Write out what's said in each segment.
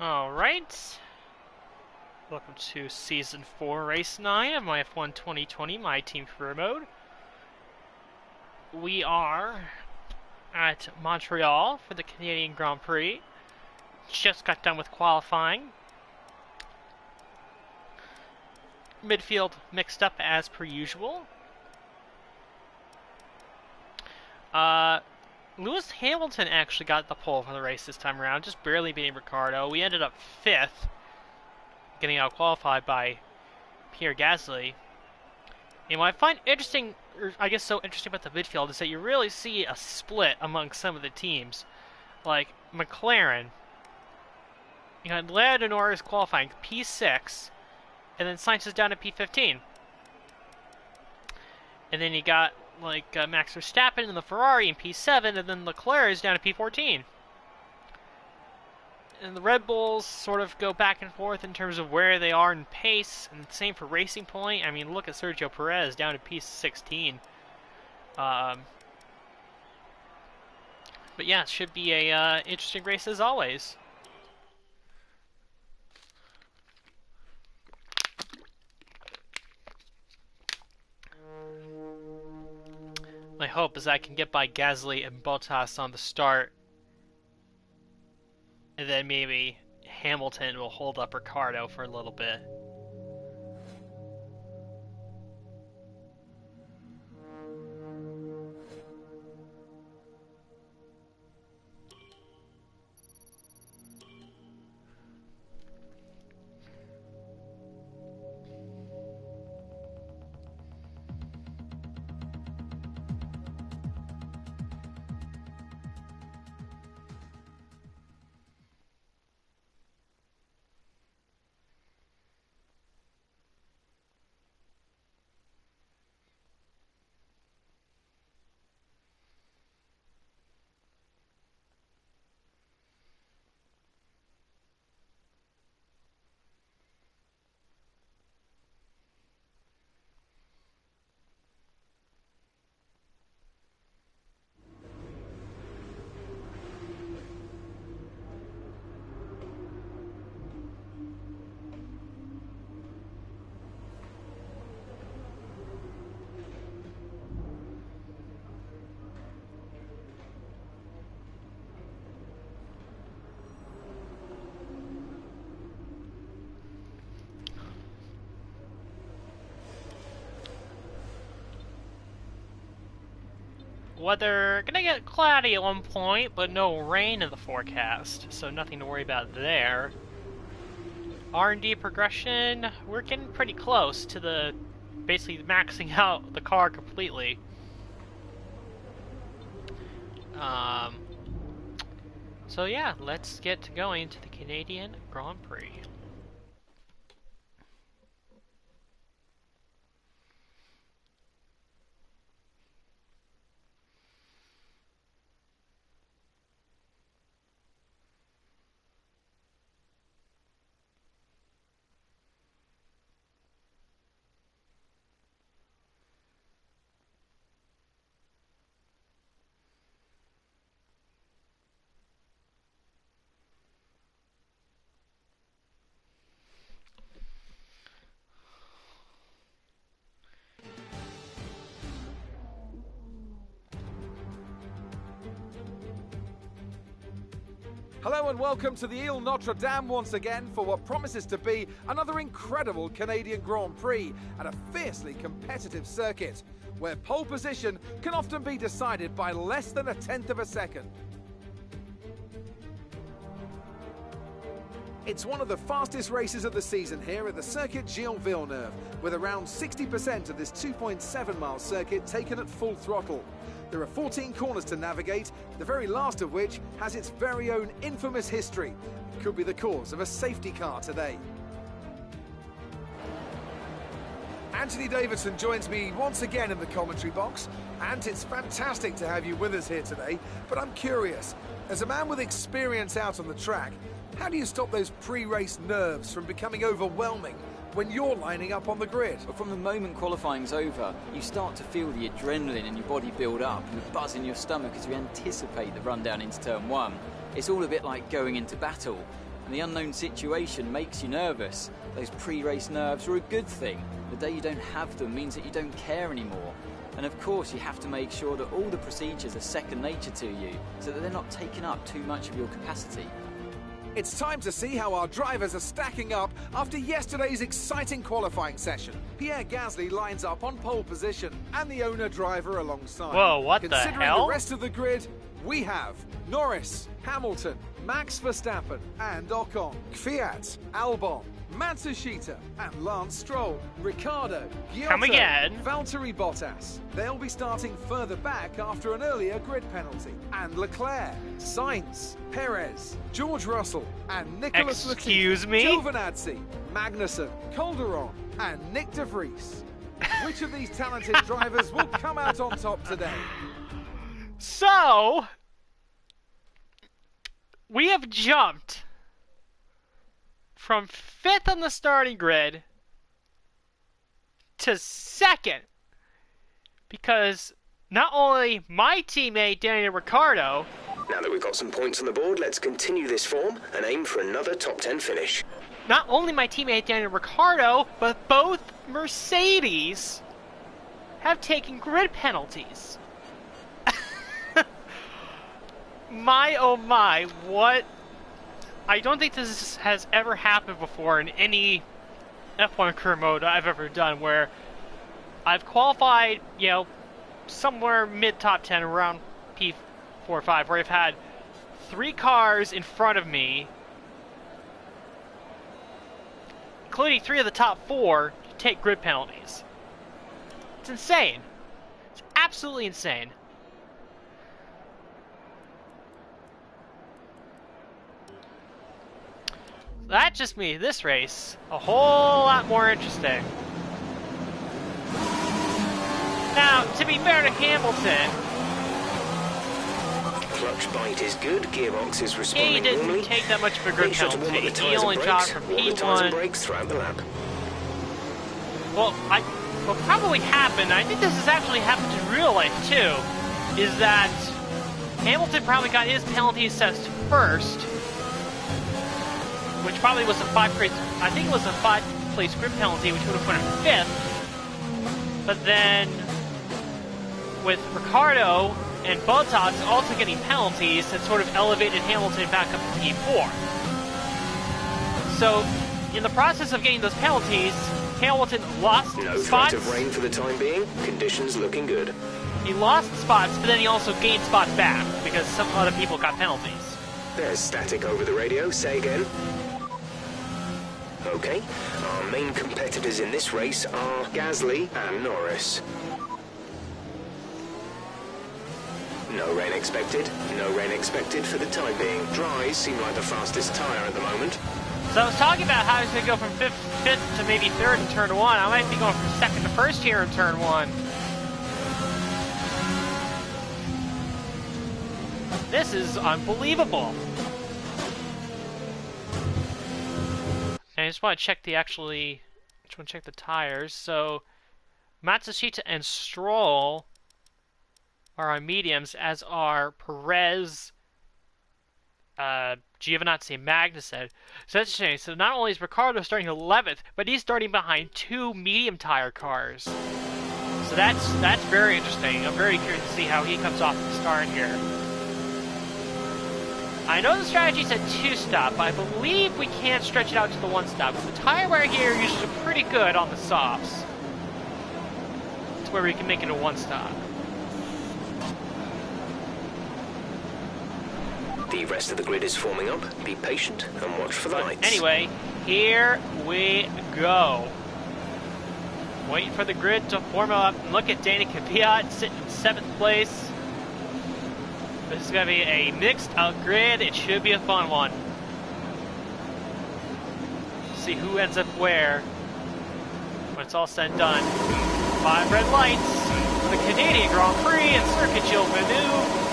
Alright, welcome to Season 4, Race 9 of my F1 2020, my team career mode. We are at Montreal for the Canadian Grand Prix. Just got done with qualifying. Midfield mixed up as per usual. Lewis Hamilton actually got the pole for the race this time around, just barely beating Ricciardo. We ended up 5th, getting out qualified by Pierre Gasly. And what I find interesting, or I guess so interesting about the midfield, is that you really see a split among some of the teams. Like McLaren, you had Lando Norris qualifying P6, and then Sainz is down to P15. And then you got like Max Verstappen in the Ferrari in P7, and then Leclerc is down to P14. And the Red Bulls sort of go back and forth in terms of where they are in pace, and same for Racing Point. I mean, look at Sergio Perez down to P16. But yeah, it should be a interesting race as always. My hope is I can get by Gasly and Bottas on the start, and then maybe Hamilton will hold up Ricciardo for a little bit. Weather gonna get cloudy at one point, but no rain in the forecast, so nothing to worry about there. R&D progression, we're getting pretty close to the basically maxing out the car completely. So yeah, let's get going to the Canadian Grand Prix. Hello and welcome to the Ile Notre Dame once again for what promises to be another incredible Canadian Grand Prix at a fiercely competitive circuit, where pole position can often be decided by less than 1/10 of a second. It's one of the fastest races of the season here at the Circuit Gilles Villeneuve, with around 60% of this 2.7-mile circuit taken at full throttle. There are 14 corners to navigate, the very last of which has its very own infamous history. It could be the cause of a safety car today. Anthony Davidson joins me once again in the commentary box. And it's fantastic to have you with us here today, but I'm curious, as a man with experience out on the track, how do you stop those pre-race nerves from becoming overwhelming when you're lining up on the grid? But from the moment qualifying's over, you start to feel the adrenaline in your body build up and the buzz in your stomach as you anticipate the run down into turn one. It's all a bit like going into battle. and the unknown situation makes you nervous. Those pre-race nerves are a good thing. The day you don't have them means that you don't care anymore. And of course, you have to make sure that all the procedures are second nature to you, so that they're not taking up too much of your capacity. It's time to see how our drivers are stacking up after yesterday's exciting qualifying session. Pierre Gasly lines up on pole position and the owner driver alongside. Whoa, what the hell? Considering the rest of the grid, we have Norris, Hamilton, Max Verstappen and Ocon, Kvyat, Albon, Matsushita and Lance Stroll, Ricciardo, Come Giotto, again. Valtteri Bottas. They'll be starting further back after an earlier grid penalty. And Leclerc, Sainz, Perez, George Russell and Nicholas Excuse Latifi, me? Giovinazzi, Magnussen, Calderon and Nick de Vries. Which of these talented drivers will come out on top today? So, we have jumped from 5th on the starting grid to 2nd because not only my teammate Daniel Ricciardo, Now that we've got some points on the board, let's continue this form and aim for another top 10 finish. not only my teammate Daniel Ricciardo, but both Mercedes have taken grid penalties. My oh my, what? I don't think this has ever happened before in any F1 career mode I've ever done, where I've qualified, somewhere mid-top 10, around P4 or 5, where I've had 3 cars in front of me, including 3 of the top 4, take grid penalties. It's insane. It's absolutely insane. That just made this race a whole lot more interesting. Now, to be fair to Hamilton, Clutch bite is good, gearbox is he responding didn't normally. take that much of a grid Make sure to warm up penalty. the He tyres only and dropped brakes. from Warm the tyres and P1. brakes throughout the lap. Well, what probably happened, I think this has actually happened in real life too, is that Hamilton probably got his penalty assessed first, which probably was a 5-place, I think it was a 5-place grid penalty, which would have put him 5th. But then, with Ricciardo and Bottas also getting penalties, it sort of elevated Hamilton back up to P4. So, in the process of getting those penalties, Hamilton lost No spots. threat of rain for the time being. Conditions looking good. He lost spots, but then he also gained spots back because some other people got penalties. There's static over the radio. Say again. Okay. Our main competitors in this race are Gasly and Norris. No rain expected. No rain expected for the time being. Dries seem like the fastest tyre at the moment. So I was talking about how he's going to go from 5th to maybe 3rd in turn 1. I might be going from 2nd to 1st here in turn 1. This is unbelievable. And I just want to check check the tires. So Matsushita and Stroll are on mediums, as are Perez, Giovinazzi, and Magnussen. So that's interesting. So not only is Ricciardo starting 11th, but he's starting behind 2 medium tire cars. So that's very interesting. I'm very curious to see how he comes off the start here. I know the strategy said 2-stop, but I believe we can stretch it out to the 1-stop. The tire wear here is usually pretty good on the softs. It's where we can make it a 1-stop. The rest of the grid is forming up. Be patient and watch for the lights. Anyway, here we go. Waiting for the grid to form up. Look at Danny Kvyat sitting in 7th place. This is going to be a mixed out grid. It should be a fun one. See who ends up where when it's all said and done. 5 red lights for the Canadian Grand Prix and Circuit Gilles Villeneuve.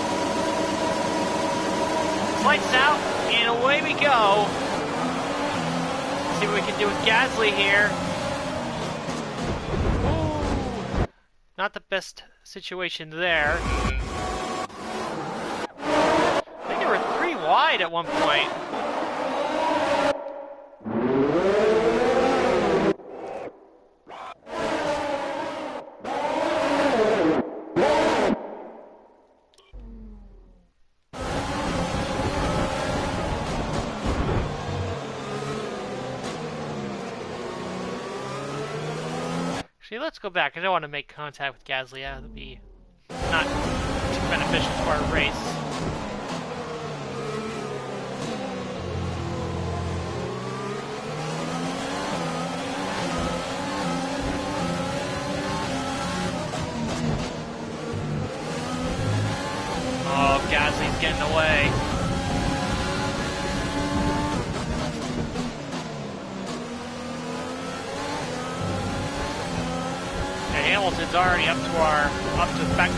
Lights out, and away we go. See what we can do with Gasly here. Ooh, not the best situation there. I think they were 3 wide at one point. Actually, let's go back. I don't want to make contact with Gasly. That would be not too beneficial to our race. Oh, Gasly's getting away. And Hamilton's already up to back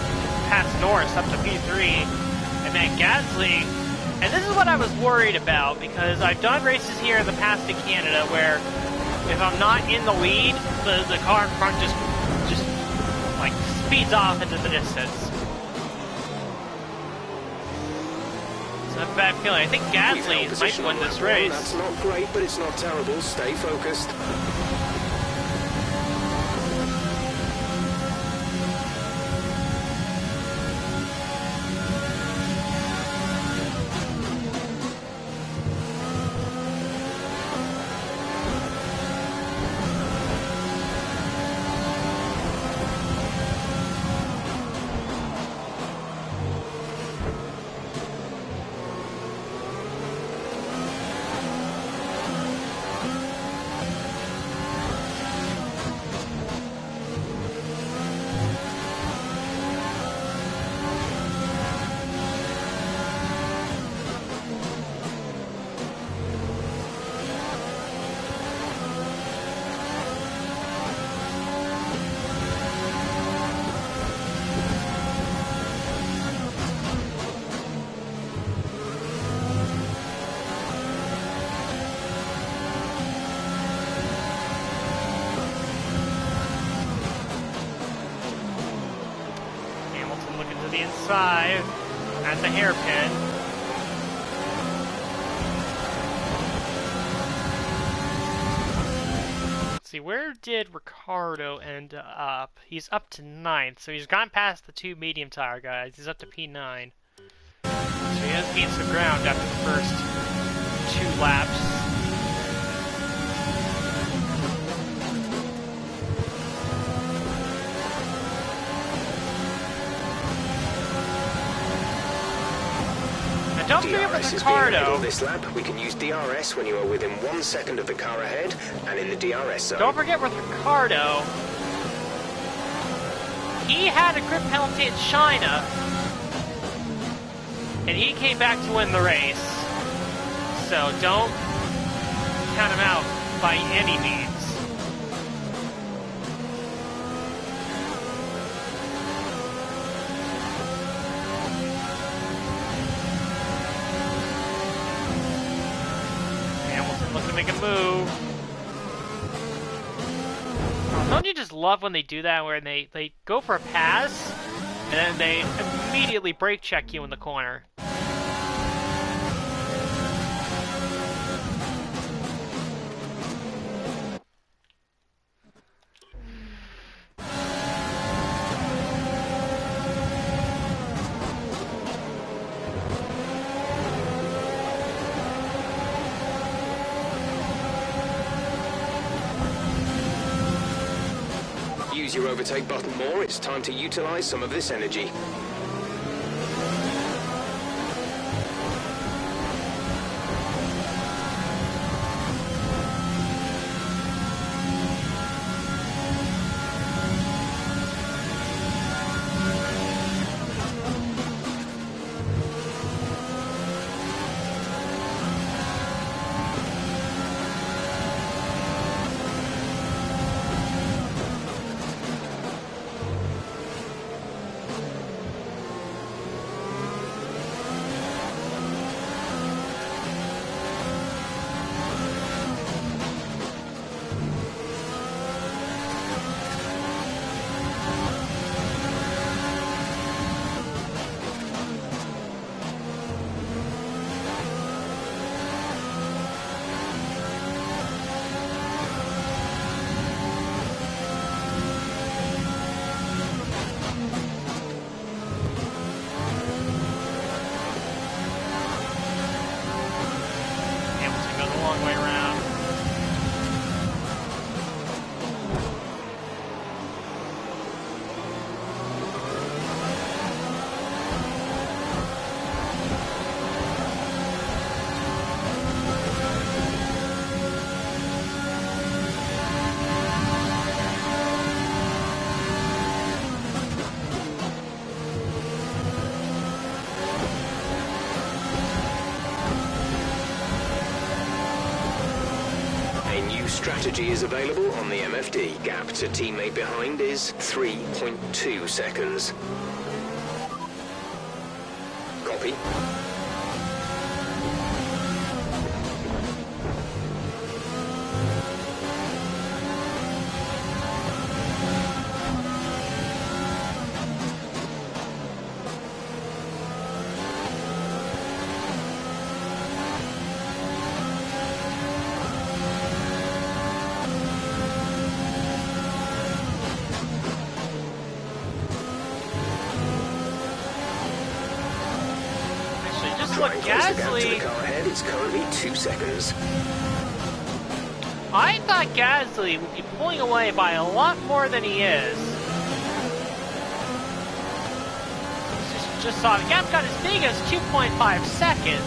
past Norris, up to P3. And then Gasly, and this is what I was worried about, because I've done races here in the past in Canada where if I'm not in the lead, the car in front just like speeds off into the distance. So I have a bad feeling. I think Gasly might win this race. That's not great, but it's not terrible. Stay focused. To the inside at the hairpin. Let's see, where did Ricardo end up? He's up to 9th, so he's gone past the 2 medium tire guys. He's up to P9. So he has gained some ground after the first 2 laps. Don't forget with Ricardo. This lap, we can use DRS when you are within 1 second of the car ahead and in the DRS zone. Don't forget with Ricardo, he had a grip penalty at China, and he came back to win the race. So don't count him out by any means. Make a move. Don't you just love when they do that, where they go for a pass and then they immediately brake check you in the corner? Use your overtake button more. It's time to utilize some of this energy. Strategy is available on the MFD. Gap to teammate behind is 3.2 seconds. Copy. Look, Gasly. To the car ahead, it's currently 2 seconds. I thought Gasly would be pulling away by a lot more than he is. Just saw the gap got as big as 2.5 seconds.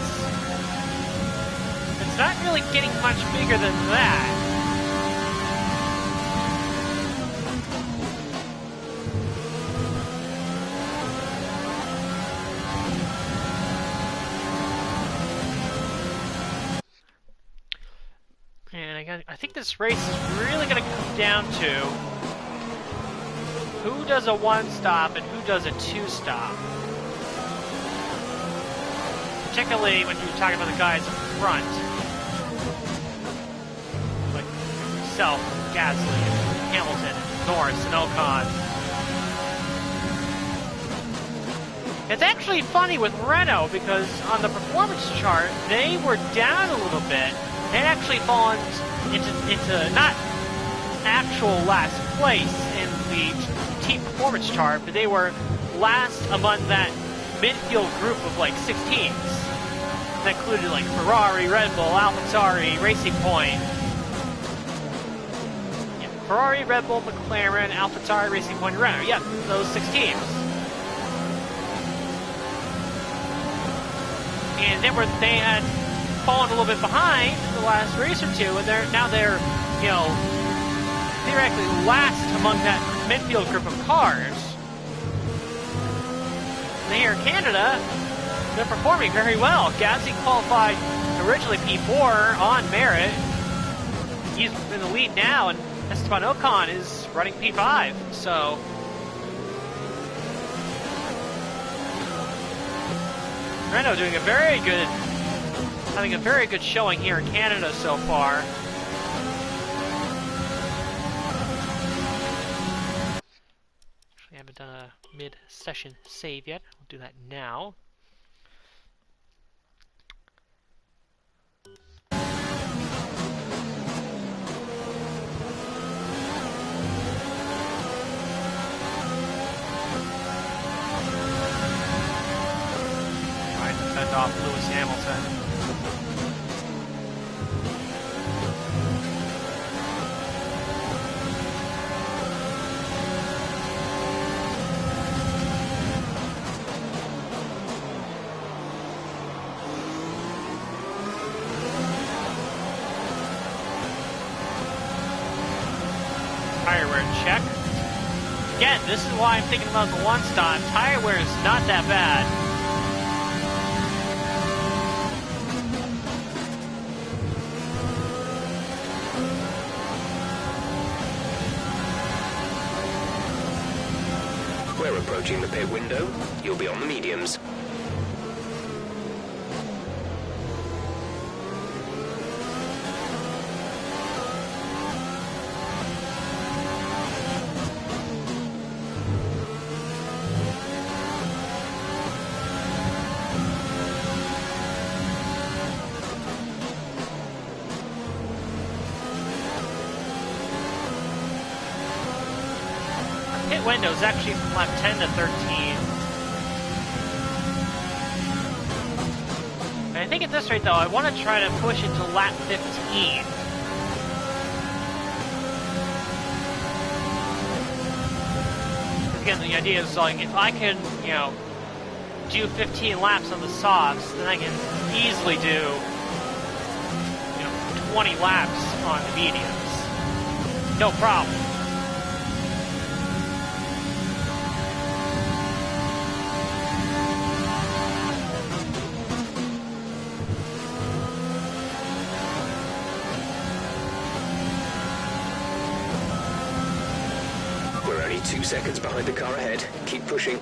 It's not really getting much bigger than that. I think this race is really going to come down to who does a one-stop and who does a two-stop. Particularly when you're talking about the guys up front. Like yourself, Gasly, Hamilton, Norris, and Ocon. It's actually funny with Renault because on the performance chart, they were down a little bit. They had actually fallen into not actual last place in the team performance chart, but they were last among that midfield group of like 6 teams. That included like Ferrari, Red Bull, AlphaTauri, Racing Point. Yeah, Ferrari, Red Bull, McLaren, AlphaTauri, Racing Point, Renault. Yeah, those 6 teams. And they had fallen a little bit behind the last race or two, and now they're, you know, theoretically last among that midfield group of cars. And here in Canada, they're performing very well. Gasly qualified originally P4 on merit. He's in the lead now, and Esteban Ocon is running P5. So Renault doing having a very good showing here in Canada so far. Actually, I haven't done a mid-session save yet. I'll do that now. Trying to fend off Lewis Hamilton. Tire wear check. Again, this is why I'm thinking about the one-stop. Tire wear is not that bad. We're approaching the pit window. You'll be on the mediums. Window is actually from lap 10 to 13. And I think at this rate, though, I want to try to push it to lap 15. Again, the idea is like if I can, you know, do 15 laps on the softs, then I can easily do, you know, 20 laps on the mediums. No problem. 2 seconds behind the car ahead. Keep pushing.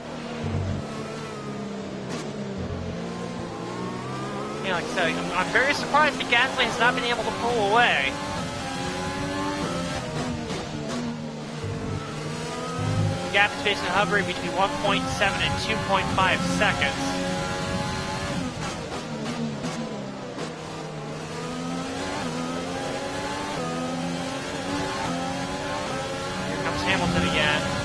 Yeah, like I said, I'm very surprised that Gasly has not been able to pull away. The gap is basically hovering between 1.7 and 2.5 seconds. Here comes Hamilton again.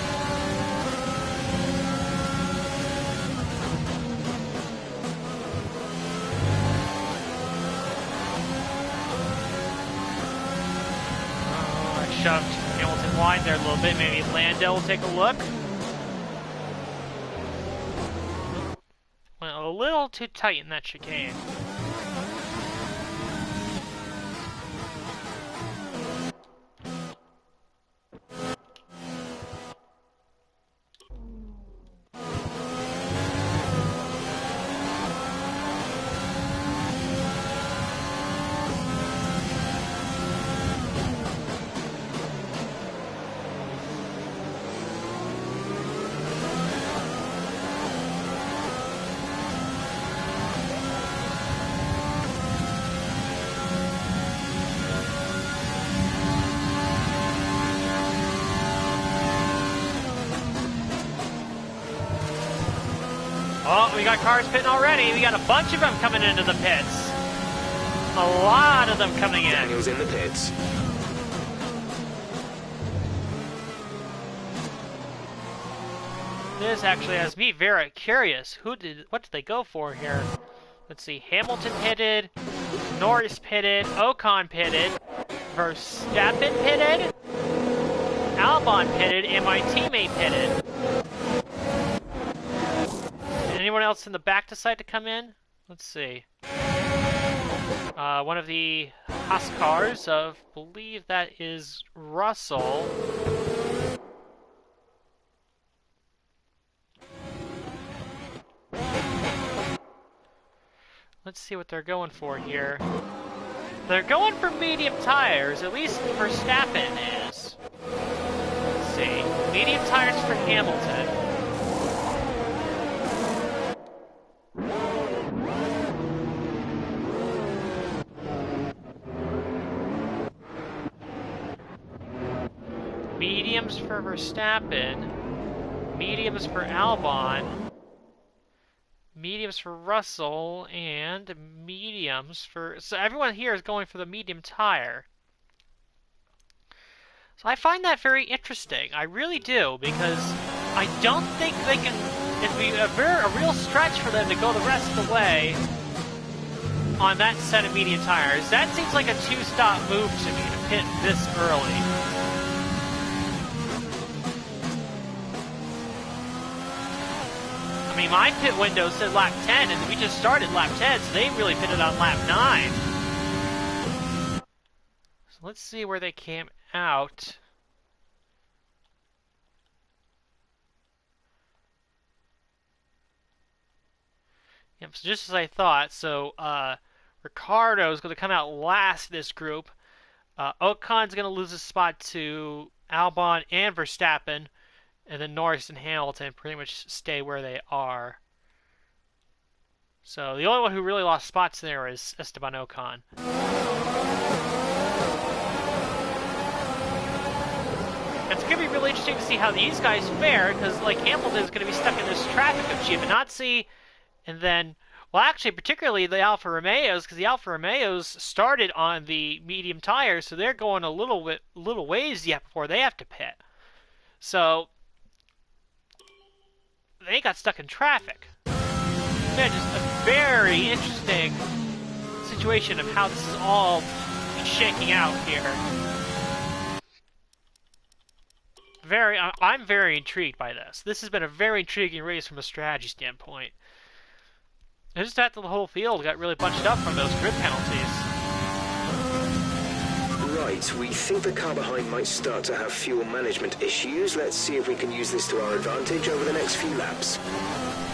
Shoved Hamilton wide there a little bit. Maybe Lando will take a look. Went a little too tight in that chicane. Oh, we got cars pitting already. We got a bunch of them coming into the pits. A lot of them coming in. Daniel's in the pits. This actually has me very curious. What did they go for here? Let's see. Hamilton pitted, Norris pitted, Ocon pitted, Verstappen pitted, Albon pitted, and my teammate pitted. Anyone else in the back decide to come in? Let's see. One of the Haas cars, I believe that is Russell. Let's see what they're going for here. They're going for medium tires, at least Verstappen is. Let's see. Medium tires for Hamilton. Mediums for Verstappen, mediums for Albon, mediums for Russell, and mediums for... So everyone here is going for the medium tire. So I find that very interesting. I really do, because I don't think they can... It'd be a real stretch for them to go the rest of the way on that set of medium tires. That seems like a two-stop move to me to pit this early. I mean, my pit window said lap 10, and we just started lap 10, so they really pitted on lap 9. So let's see where they came out. Yep, so just as I thought, so Ricardo is going to come out last this group. Ocon's going to lose his spot to Albon and Verstappen. And then Norris and Hamilton pretty much stay where they are. So the only one who really lost spots there is Esteban Ocon. It's going to be really interesting to see how these guys fare, because like Hamilton's going to be stuck in this traffic of Giovinazzi, and then, well, actually, particularly the Alfa Romeos, because the Alfa Romeos started on the medium tires, so they're going a little ways yet before they have to pit. So they got stuck in traffic. Man, just a very interesting situation of how this is all shaking out here. I'm very intrigued by this. This has been a very intriguing race from a strategy standpoint. And just after the whole field got really bunched up from those grid penalties. Right, we think the car behind might start to have fuel management issues. Let's see if we can use this to our advantage over the next few laps.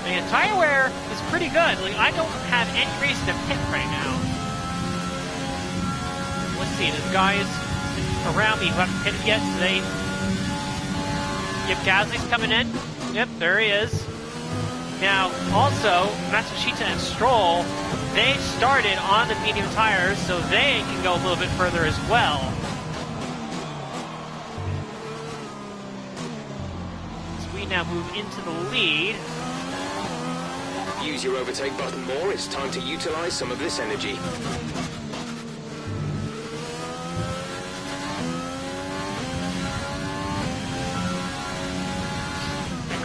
Man, tire wear is pretty good. Like, I don't have any reason to pit right now. Let's see, the guys around me who haven't pitted yet, Yep, Gasly's coming in. Yep, there he is. Now, also, Matsushita and Stroll, they started on the medium tires, so they can go a little bit further as well. So we now move into the lead. Use your overtake button more. It's time to utilize some of this energy.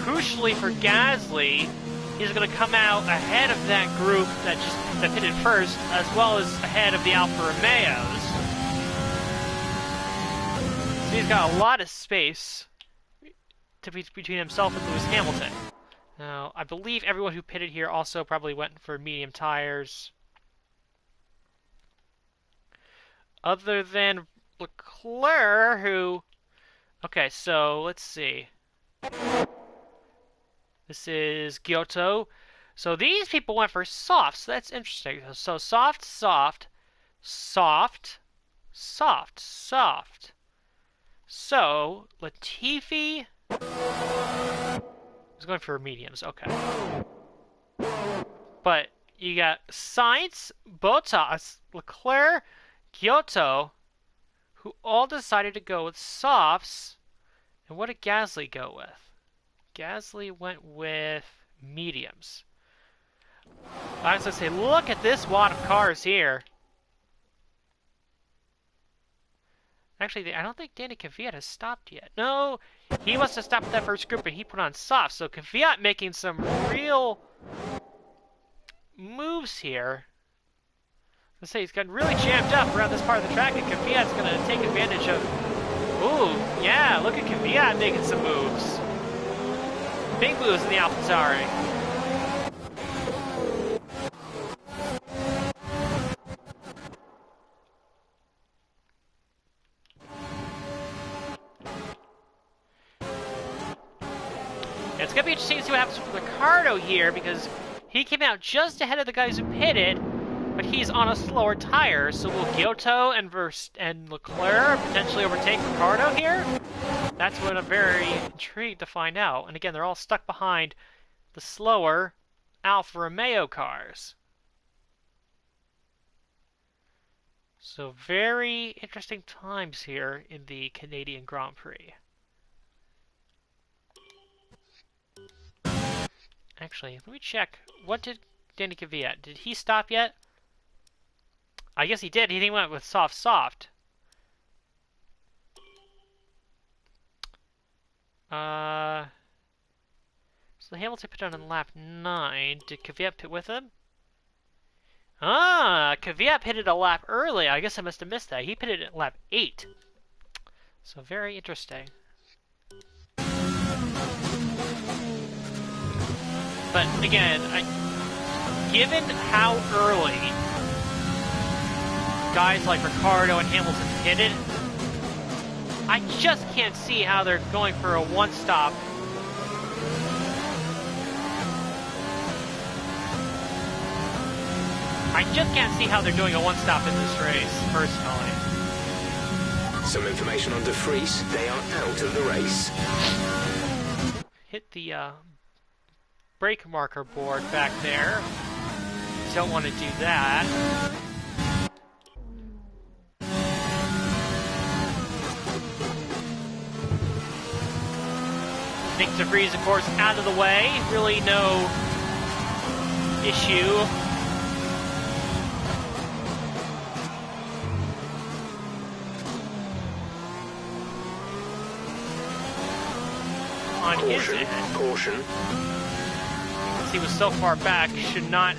Crucially for Gasly, he's going to come out ahead of that group that pitted first, as well as ahead of the Alfa Romeos. So he's got a lot of space between himself and Lewis Hamilton. Now, I believe everyone who pitted here also probably went for medium tires. Other than Leclerc, who... Okay, so let's see. This is Giotto. So these people went for soft, so that's interesting. So soft, soft, soft, soft, soft. So Latifi is going for mediums, okay. But you got Sainz, Bottas, Leclerc, Giotto, who all decided to go with softs. And what did Gasly go with? Gasly went with mediums. I was going to say, look at this wad of cars here. Actually, I don't think Danny Kvyat has stopped yet. No, he must have stopped that first group, and he put on soft. So Kvyat making some real moves here. Let's say he's gotten really jammed up around this part of the track, and Kvyat's going to take advantage of... Ooh, yeah, look at Kvyat making some moves. Big moves in the AlphaTauri. And it's going to be interesting to see what happens with Ricciardo here, because he came out just ahead of the guys who pitted, but he's on a slower tire. So will Giotto and Leclerc potentially overtake Ricciardo here? That's what I'm very intrigued to find out. And again, they're all stuck behind the slower Alfa Romeo cars. So very interesting times here in the Canadian Grand Prix. Actually, let me check. What did Danny Kvyat? Did he stop yet? I guess he did. He went with soft, soft. So Hamilton put on lap 9. Did Kvyat pit with him? Ah, Kvyat pitted a lap early. I guess I must have missed that. He pitted at lap 8. So very interesting. But again, given how early guys like Ricciardo and Hamilton pitted, I just can't see how they're going for a one-stop. I just can't see how they're doing a one-stop in this race, personally. Some information on De Vries. They are out of the race. Hit the brake marker board back there. Don't want to do that. Nick De Vries, of course, out of the way. Really no issue. On his end. Caution. Since he was so far back, should not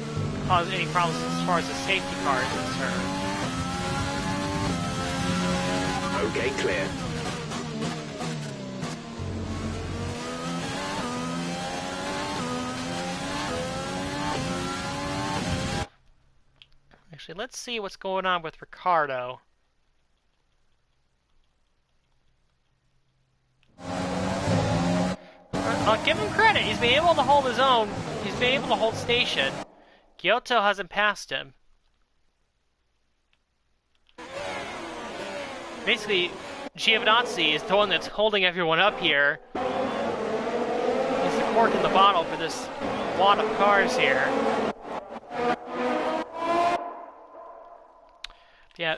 cause any problems as far as the safety car is concerned. Okay, clear. Actually, let's see what's going on with Ricciardo. I'll give him credit. He's been able to hold his own. He's been able to hold station. Giotto hasn't passed him. Basically, Giovinazzi is the one that's holding everyone up here. He's the cork in the bottle for this lot of cars here. Yeah,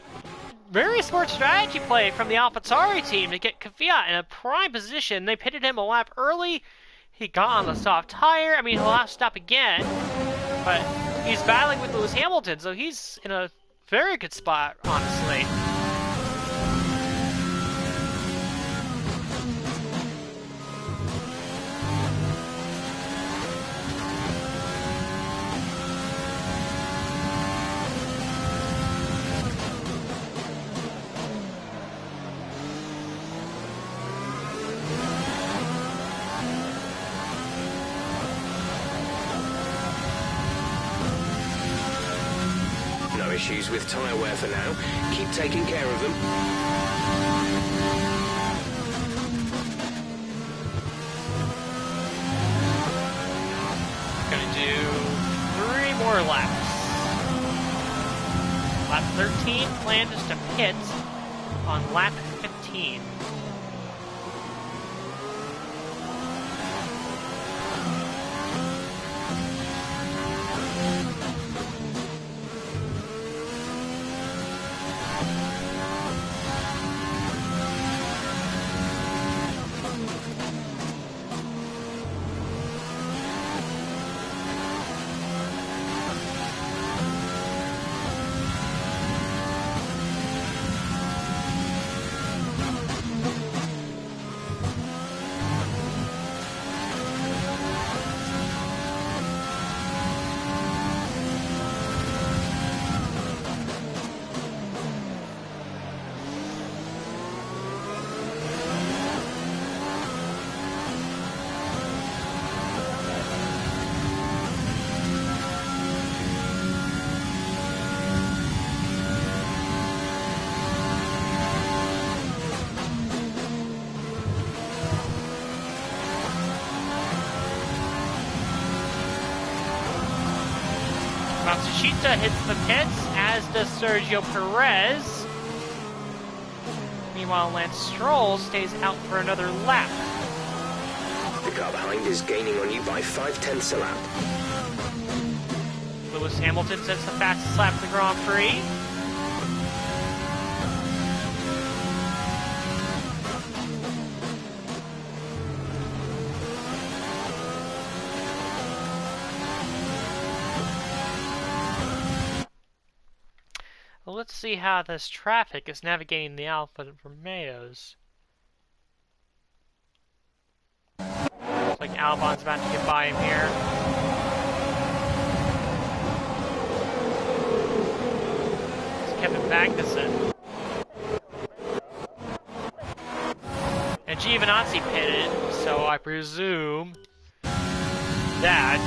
very smart strategy play from the AlphaTauri team to get Kvyat in a prime position. They pitted him a lap early. He got on the soft tire. I mean, he'll have to stop again, but he's battling with Lewis Hamilton, so he's in a very good spot, honestly. No issues with tyre wear for now. Keep taking care of them. Gonna do 3 more laps. Lap 13, plan is to pit on lap 15. Matsushita hits the pits, as does Sergio Perez. Meanwhile, Lance Stroll stays out for another lap. The car behind is gaining on you by 0.5 a lap. Lewis Hamilton sets the fastest lap of the Grand Prix. Let's see how this traffic is navigating the Alfa Romeos. Looks like Albon's about to get by him here. It's Kevin Magnussen. And Giovinazzi pitted, so I presume that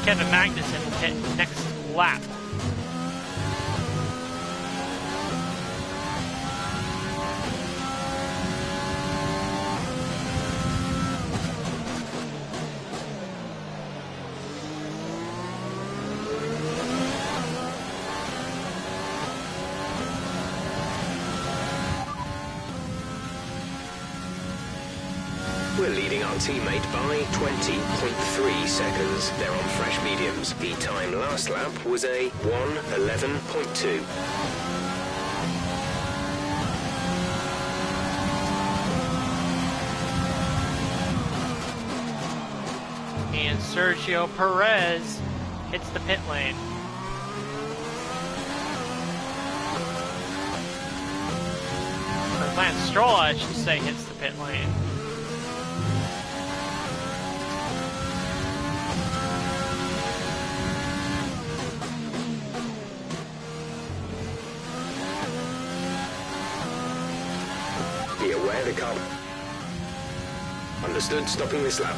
Kevin Magnussen will pit next lap. We're leading our teammate by 20.3 seconds. They're on fresh mediums. The time last lap was a 1:11.2. And Sergio Perez hits the pit lane. Or Lance Stroll, I should say, hits the pit lane. Be aware the car... Understood, stopping this lap.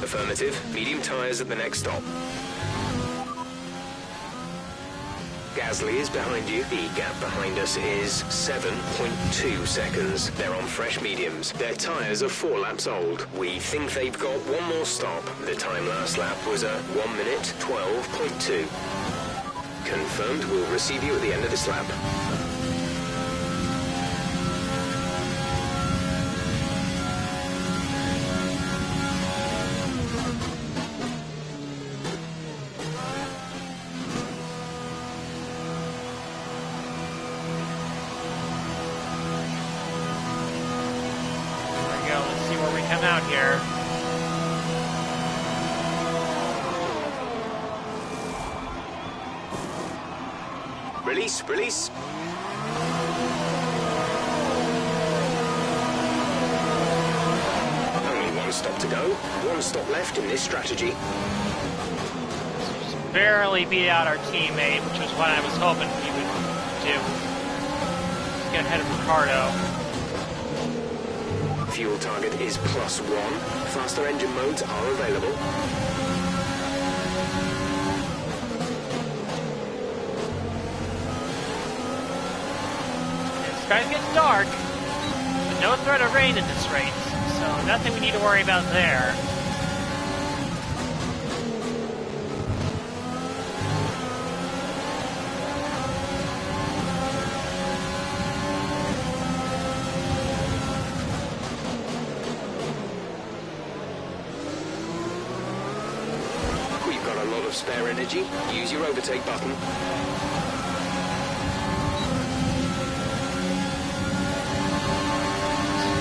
Affirmative, medium tyres at the next stop. Gasly is behind you. The gap behind us is 7.2 seconds. They're on fresh mediums. Their tyres are 4 laps old. We think they've got one more stop. The time last lap was a 1:12.2. Confirmed, we'll receive you at the end of this lap. out here. Release, release. Only one stop to go. One stop left in this strategy. Just barely beat out our teammate, which was what I was hoping we would do. Get ahead of Ricardo. Fuel target is +1. Faster engine modes are available. The sky gets dark, but no threat of rain in this race, so nothing we need to worry about there. We've got a lot of spare energy. Use your overtake button.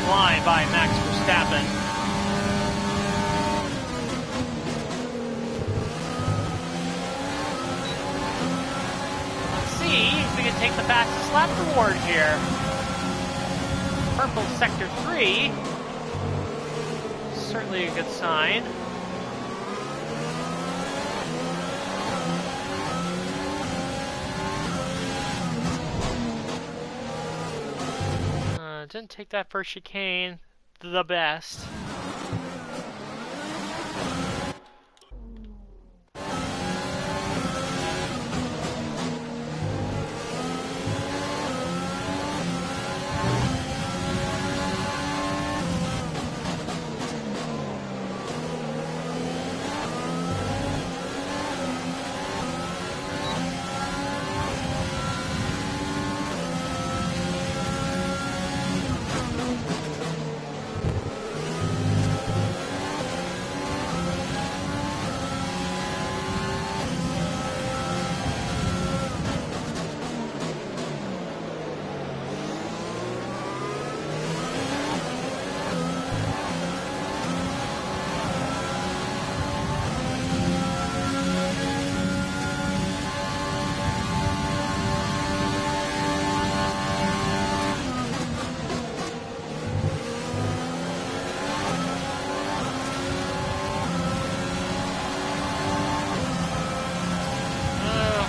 Flying by Max Verstappen. Let's see if we can take the fastest lap reward here. Purple Sector 3. Certainly a good sign. Didn't take that first chicane the best.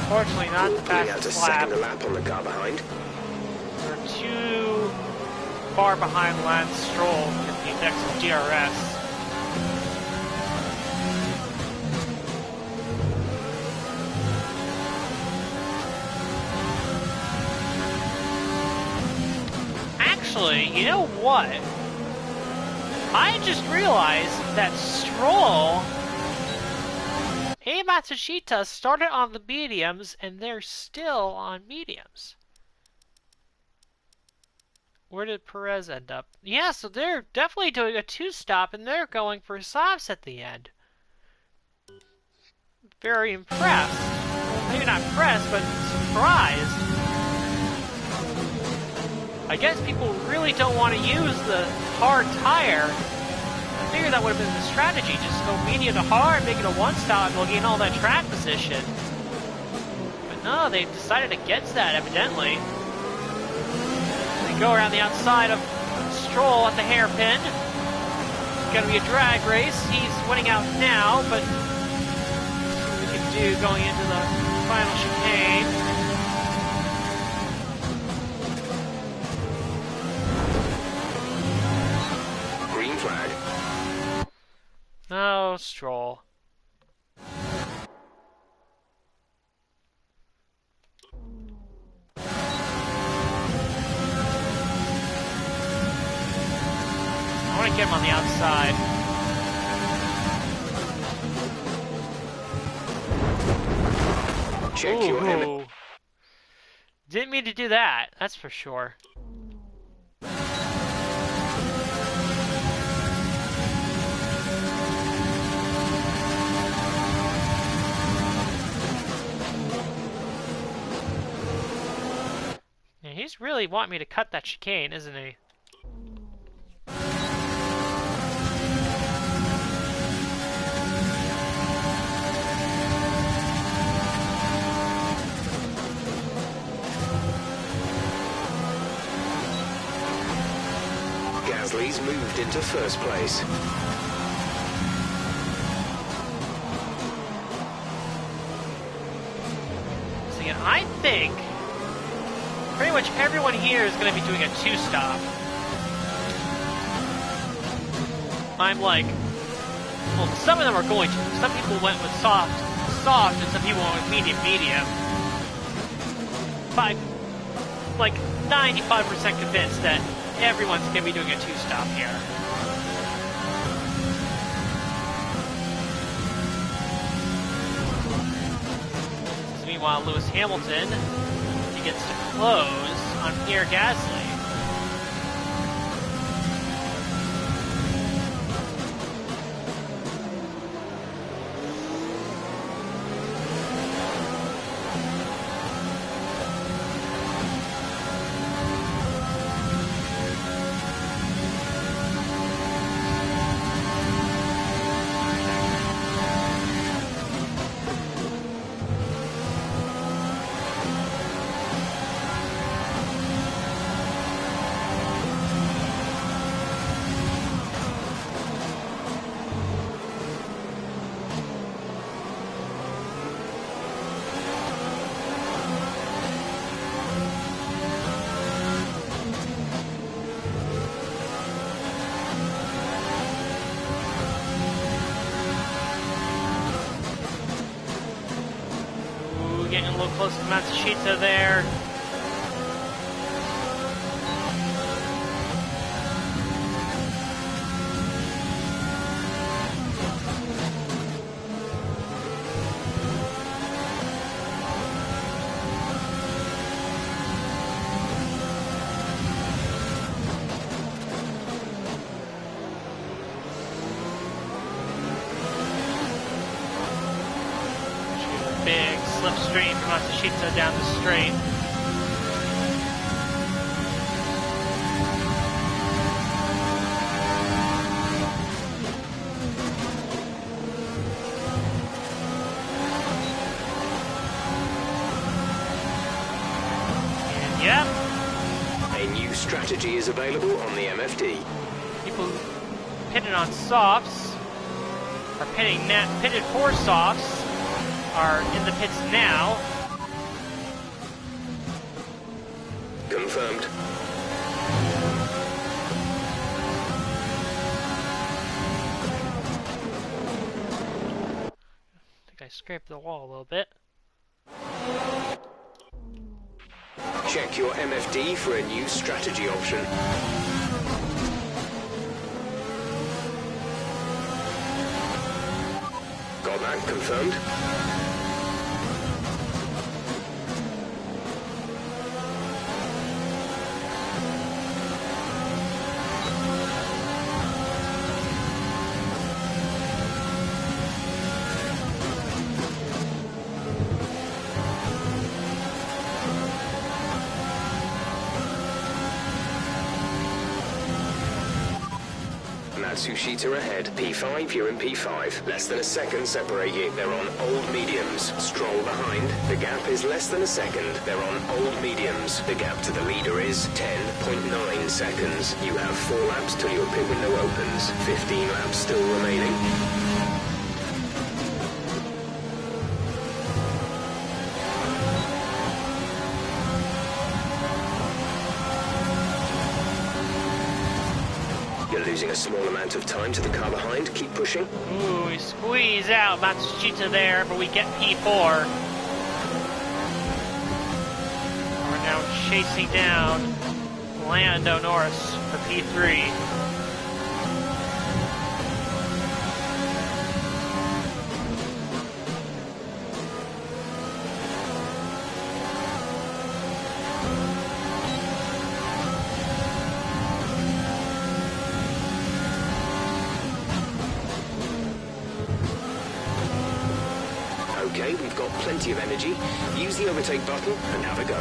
Unfortunately, not the Pulling out a fastest lap. second lap on the car behind. We're too far behind Lance Stroll with the next DRS. Actually, you know what? I just realized that Stroll and Matsushita started on the mediums, and they're still on mediums. Where did Perez end up? Yeah, so they're definitely doing a two-stop, and they're going for softs at the end. Very impressed. Well, maybe not impressed, but surprised. I guess people really don't want to use the hard tire. I figured that would have been the strategy. Just go medium to hard, make it a one-stop, and we'll gain all that track position. But no, they decided against that, evidently. They go around the outside of Stroll at the hairpin. It's going to be a drag race. He's winning out now, but let's see what we can do going into the final chicane. Green flag. No, Stroll. I want to get him on the outside. Check your image. Ooh. Didn't mean to do that, that's for sure. Yeah, he's really wanting me to cut that chicane, isn't he? Gasly's moved into first place. So again, I think pretty much everyone here is going to be doing a two-stop. I'm like, well, some of them are going to. Some people went with soft, and some people went with medium. But I'm like 95% convinced that everyone's going to be doing a two-stop here. So meanwhile, Lewis Hamilton, he gets to close on Pierre Gasly. Getting a little close to Matsushita there. Big slipstream from Matsushita down the straight. And yep. A new strategy is available on the MFD. People pitted on softs are pitted for softs. Are in the pits now. Confirmed. I think I scraped the wall a little bit. Check your MFD for a new strategy option. Got that confirmed. Matsushita ahead. P5, you're in P5. Less than a second separate you. They're on old mediums. Stroll behind. The gap is less than a second. They're on old mediums. The gap to the leader is 10.9 seconds. You have 4 laps till your pit window opens. 15 laps still remaining. Losing a small amount of time to the car behind. Keep pushing. Ooh, we squeeze out Matsushita there, but we get P4. We're now chasing down Lando Norris for P3. Okay, we've got plenty of energy. Use the overtake button and have a go.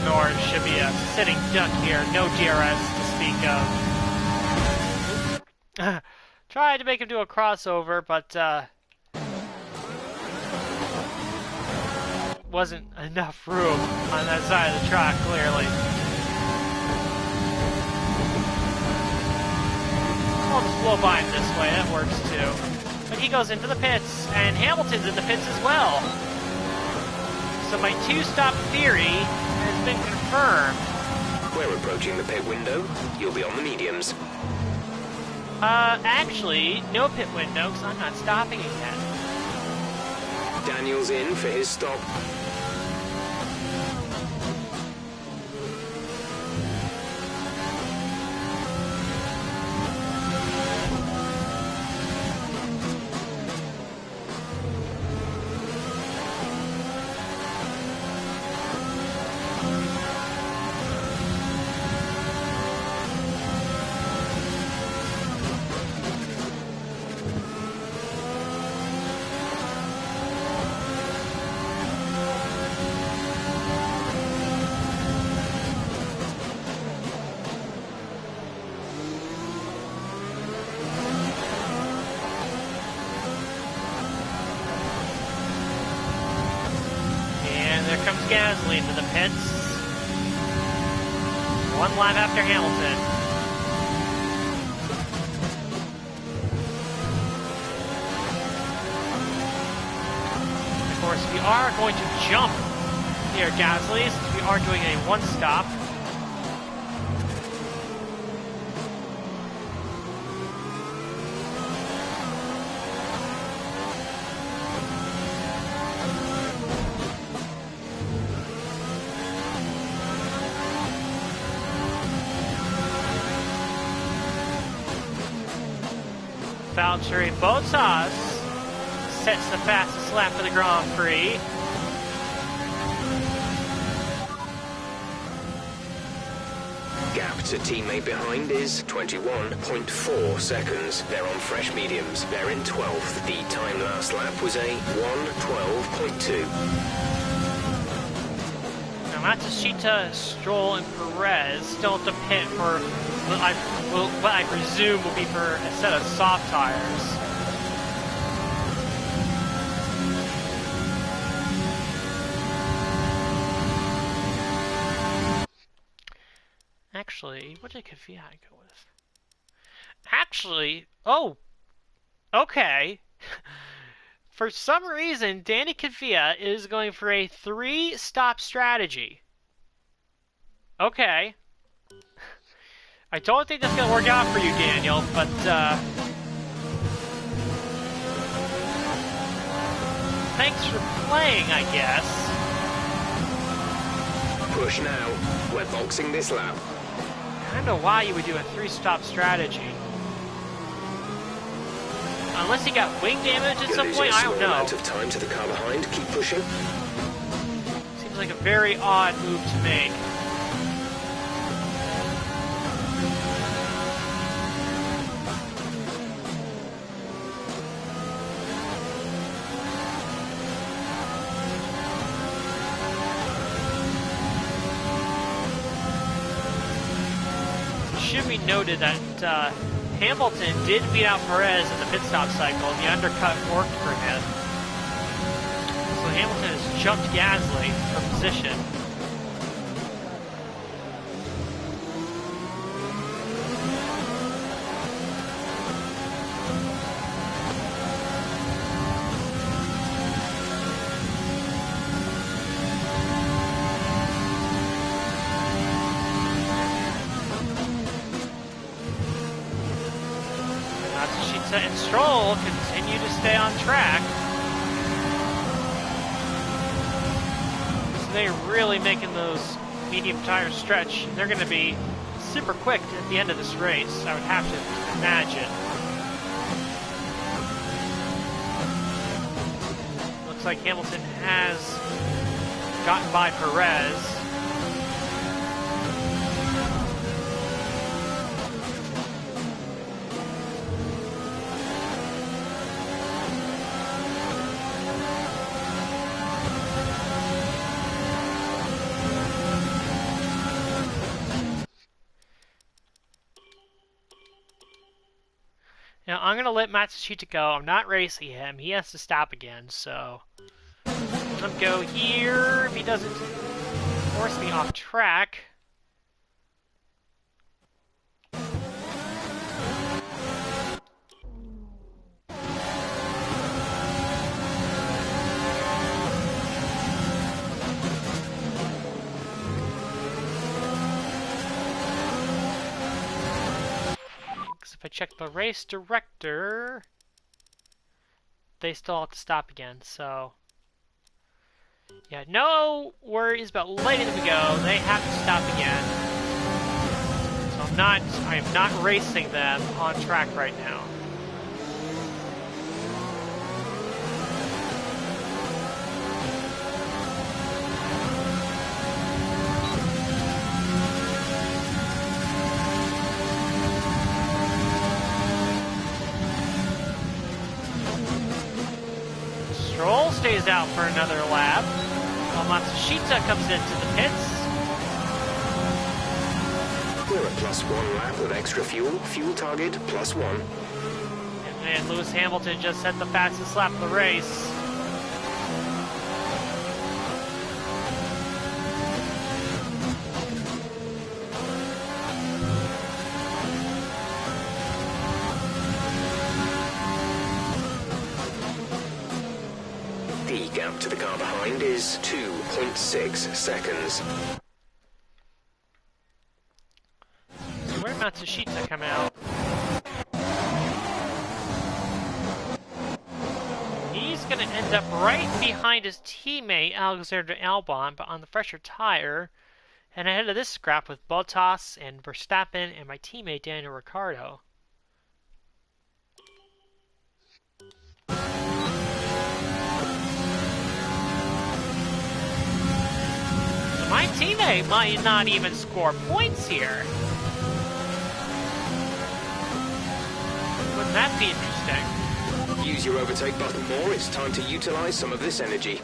Norris should be a sitting duck here. No DRS to speak of. Tried to make him do a crossover, but wasn't enough room on that side of the track, clearly. I'll just blow by him this way, that works too. But he goes into the pits, and Hamilton's in the pits as well. So my two-stop theory has been confirmed. We're approaching the pit window. You'll be on the mediums. Actually, no pit window, because I'm not stopping again. Daniel's in for his stop. Comes Gasly into the pits. One lap after Hamilton. Of course, we are going to jump here, Gasly, since we are doing a one-stop. Valtteri Bottas sets the fastest lap of the Grand Prix. Gap to teammate behind is 21.4 seconds. They're on fresh mediums. They're in 12th. The time last lap was a 1:12.2. Now Matsushita, Stroll, and Perez still at the pit for what I presume will be for a set of soft tires. Actually, what did Kvyat go with? Actually, oh, okay. For some reason, Danny Kvyat is going for a 3-stop strategy. Okay. I don't think that's going to work out for you, Daniel, but, thanks for playing, I guess. Push now. We're boxing this lap. I don't know why you would do a 3-stop strategy. Unless he got wing damage at some point, I don't know. Amount of time to the car behind. Keep pushing. Seems like a very odd move to make. Should be noted that Hamilton did beat out Perez in the pit stop cycle, and the undercut worked for him. So Hamilton has jumped Gasly for position. And Stroll continue to stay on track. So they're really making those medium tires stretch. They're going to be super quick at the end of this race, I would have to imagine. Looks like Hamilton has gotten by Perez. Now I'm gonna let Matsushita go. I'm not racing him. He has to stop again, so let him go here if he doesn't force me off track. If I check the race director, they still have to stop again, so yeah, no worries about letting them go. They have to stop again. So I am not racing them on track right now. Stroll stays out for another lap, while Matsushita comes into the pits. We're at +1 lap of extra fuel. Fuel target +1. And Lewis Hamilton just set the fastest lap of the race. The gap to the car behind is 2.6 seconds. So where did Matsushita come out? He's going to end up right behind his teammate Alexander Albon, but on the fresher tire. And ahead of this scrap with Bottas and Verstappen and my teammate Daniel Ricciardo. My teammate might not even score points here. Wouldn't that be interesting? Use your overtake button more. It's time to utilize some of this energy.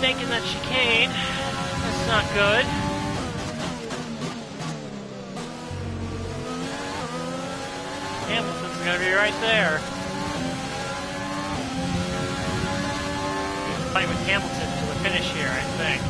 Making that chicane. That's not good. Hamilton's gonna be right there. Fight with Hamilton to the finish here, I think.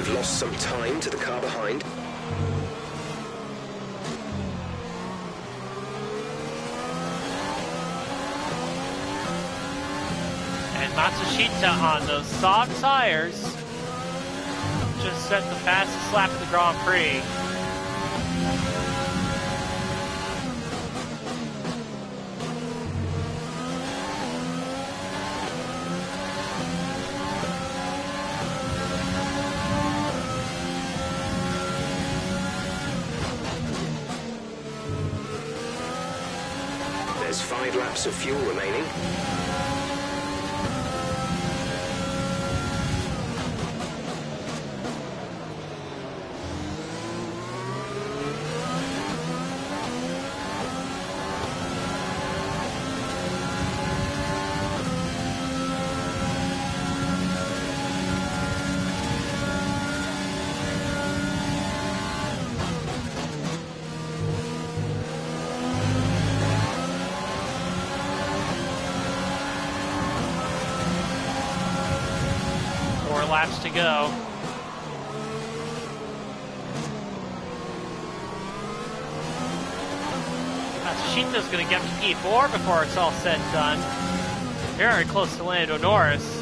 They've lost some time to the car behind. And Matsushita on those soft tires just set the fastest lap of the Grand Prix. There's 5 laps of fuel remaining. Laps to go. Matsushita's going to get to P4 before it's all said and done. Very close to Lando Norris.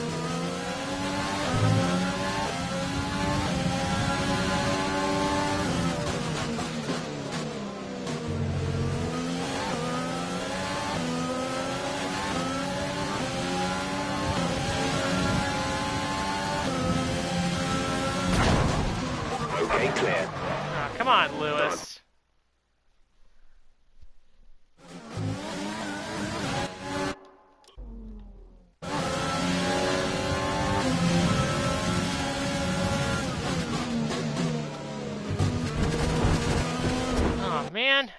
Okay, clear. Oh, come on, Lewis. Oh, man.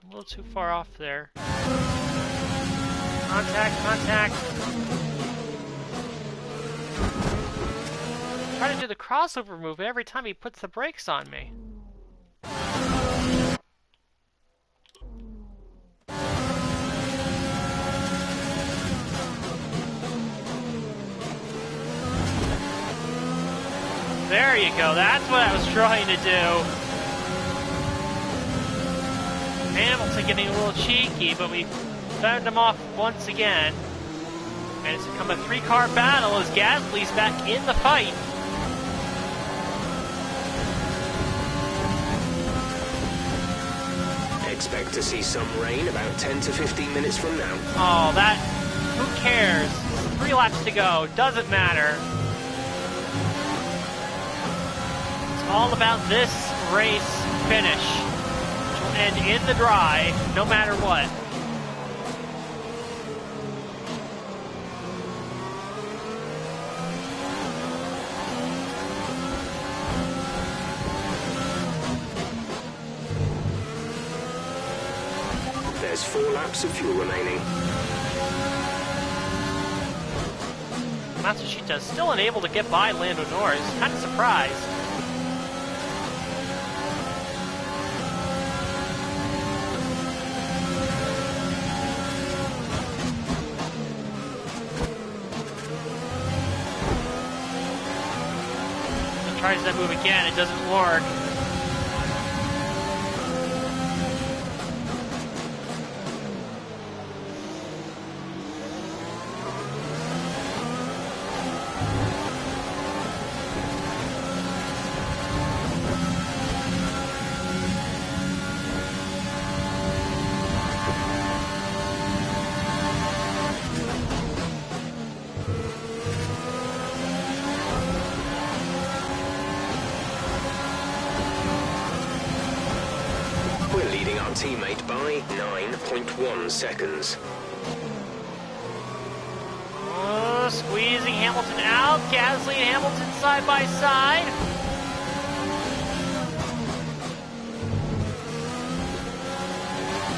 A little too far off there. Contact, contact. Try to do the crossover move every time he puts the brakes on me. There you go, that's what I was trying to do. Hamilton getting a little cheeky, but we found him off once again. And it's become a 3-car battle as Gasly's back in the fight. Expect to see some rain about 10 to 15 minutes from now. Oh, that... who cares? 3 laps to go, doesn't matter. It's all about this race finish. And in the dry, no matter what. There's 4 laps of fuel remaining. Matsushita is still unable to get by Lando Norris. Kind of surprised. Tries that move again, it doesn't work. Teammate by 9.1 seconds. Oh, squeezing Hamilton out. Gasly and Hamilton side by side.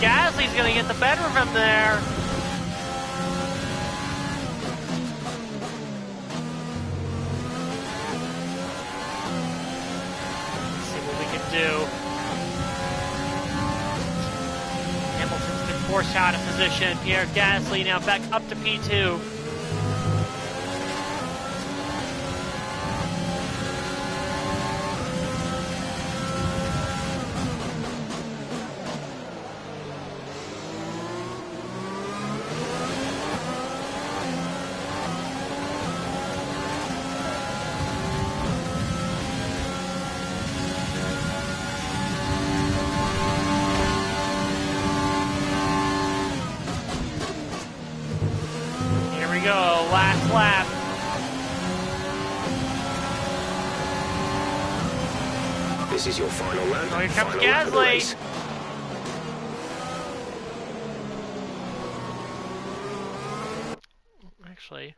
Gasly's gonna get the better of him there. Let's see what we can do. Hamilton's been forced out of position. Pierre Gasly now back up to P2. Last lap. This is your final lap. Oh, here comes Final lap of the Gasly. race. Actually.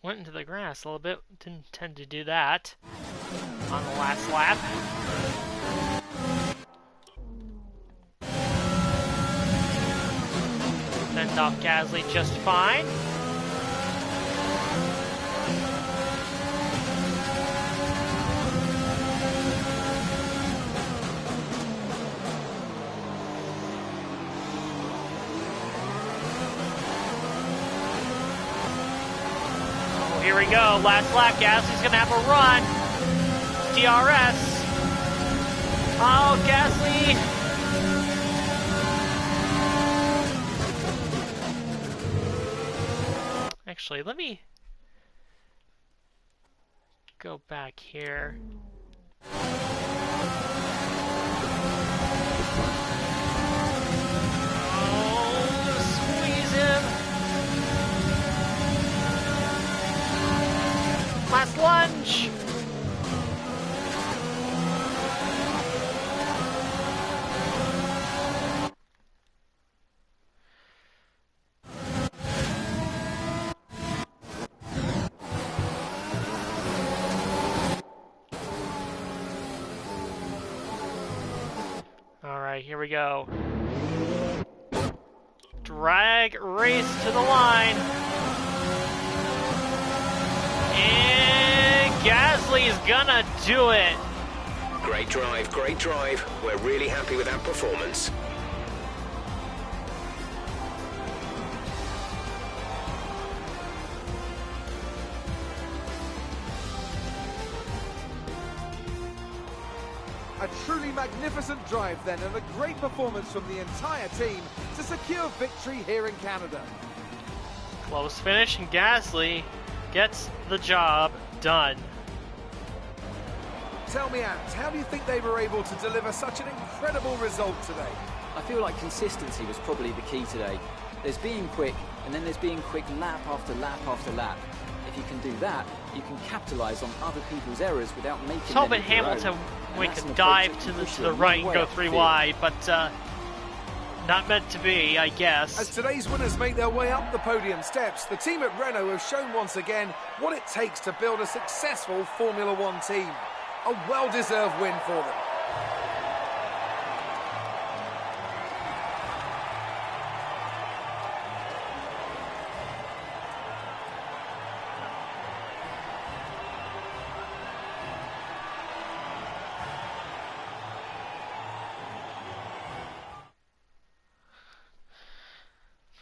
Went into the grass a little bit. Didn't intend to do that on the last lap. Fend off Gasly just fine. Here we go, last lap, Gasly's gonna have a run. DRS. Oh, Gasly. Actually, let me go back here. Oh, squeeze him. Last lunge! Alright, here we go. Drag race to the line. And Gasly's gonna do it. Great drive, great drive. We're really happy with that performance. A truly magnificent drive then, and a great performance from the entire team to secure victory here in Canada. Close finish, and Gasly gets the job done. Tell me, Ant, how do you think they were able to deliver such an incredible result today? I feel like consistency was probably the key today. There's being quick, and then there's being quick lap after lap after lap. If you can do that, you can capitalise on other people's errors without making I was hoping them your own. Hamilton we And that's could an dive approach to that can push the you a right and long go way 3 upfield. wide, but not meant to be, I guess. As today's winners make their way up the podium steps, the team at Renault have shown once again what it takes to build a successful Formula One team. A well-deserved win for them.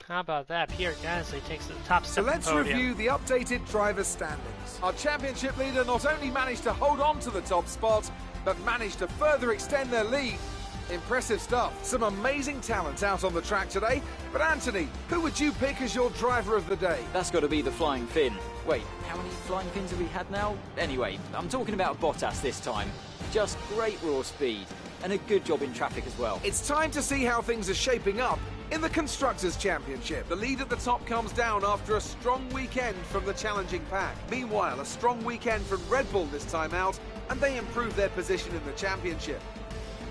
How about that? Pierre Gasly takes the top So step let's of the podium. review the updated driver standings. Our championship leader not only managed to hold on to the top spot, but managed to further extend their lead. Impressive stuff. Some amazing talent out on the track today. But Anthony, who would you pick as your driver of the day? That's got to be the Flying Finn. Wait, how many Flying Fins have we had now? Anyway, I'm talking about Bottas this time. Just great raw speed, and a good job in traffic as well. It's time to see how things are shaping up in the Constructors' Championship. The lead at the top comes down after a strong weekend from the challenging pack. Meanwhile, a strong weekend from Red Bull this time out, and they improve their position in the championship.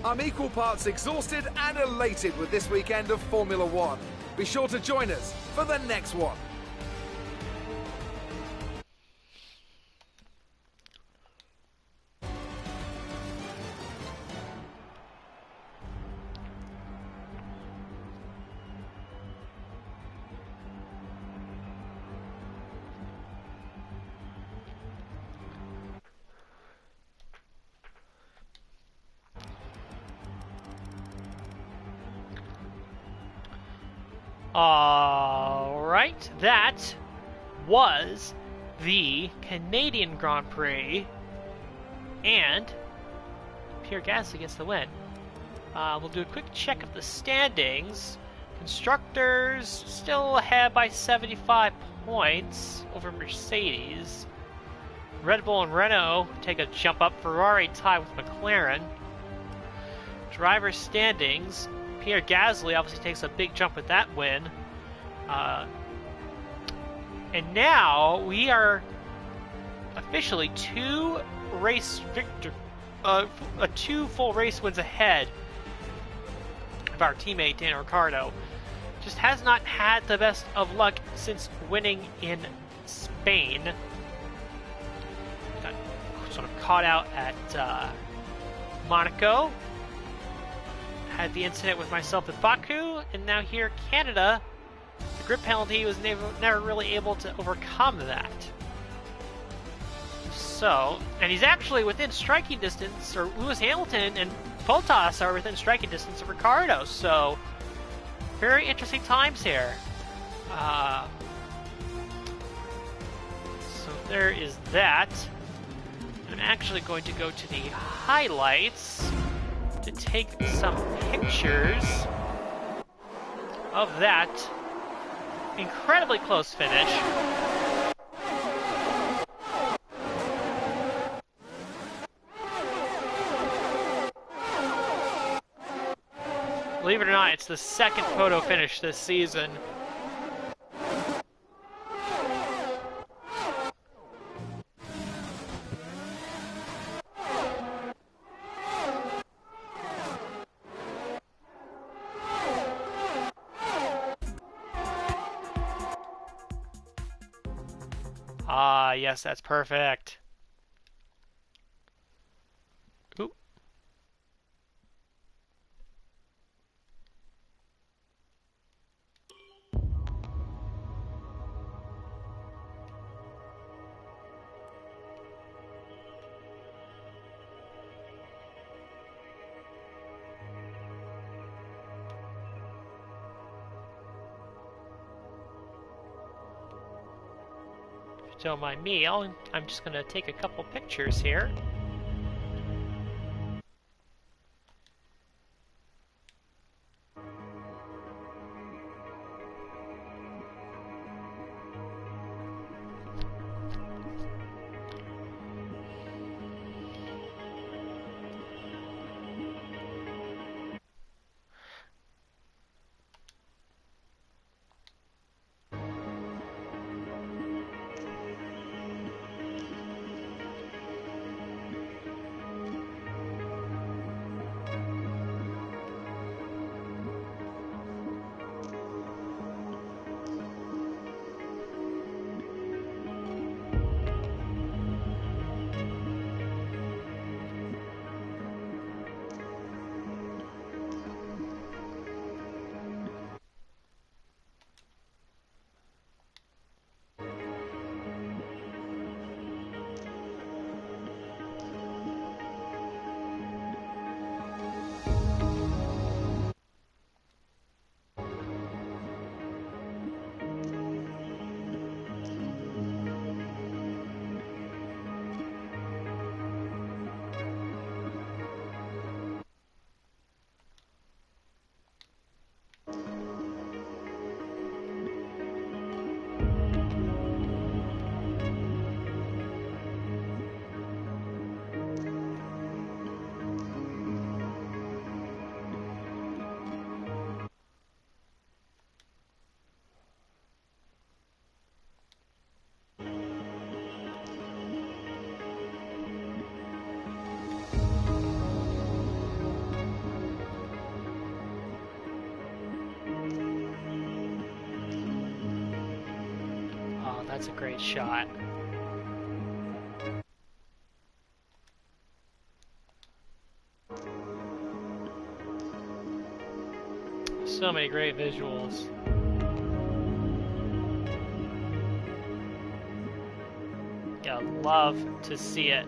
I'm equal parts exhausted and elated with this weekend of Formula One. Be sure to join us for the next one. Alright, that was the Canadian Grand Prix, and Pierre Gasly gets the win. We'll do a quick check of the standings. Constructors still ahead by 75 points over Mercedes. Red Bull and Renault take a jump up. Ferrari tie with McLaren. Driver standings. Pierre Gasly obviously takes a big jump with that win. And now we are officially two full race wins ahead of our teammate Daniel Ricciardo. Just has not had the best of luck since winning in Spain. Got sort of caught out at Monaco. Had the incident with myself at Baku, and now here in Canada, the grip penalty was never really able to overcome that. So, and he's actually within striking distance, or Lewis Hamilton and Bottas are within striking distance of Ricciardo, so very interesting times here. So there is that. I'm actually going to go to the highlights to take some pictures of that incredibly close finish. Believe it or not, it's the second photo finish this season. Ah, yes, that's perfect. Oop. If you don't mind me, I'm just going to take a couple pictures here. That's a great shot. So many great visuals. Yeah, love to see it.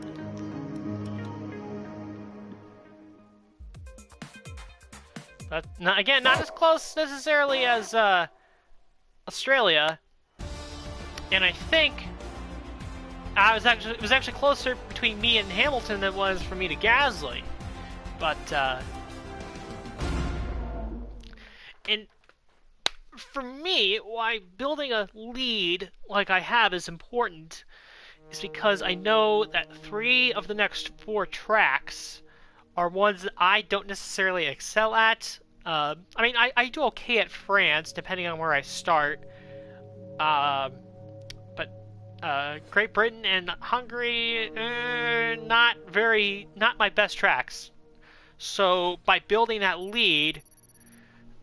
But again, not as close necessarily as Australia. And I think it was actually closer between me and Hamilton than it was for me to Gasly. But and for me, why building a lead like I have is important is because I know that 3 of the next 4 tracks are ones that I don't necessarily excel at. I mean, I do okay at France, depending on where I start. But Great Britain and Hungary, not my best tracks. So by building that lead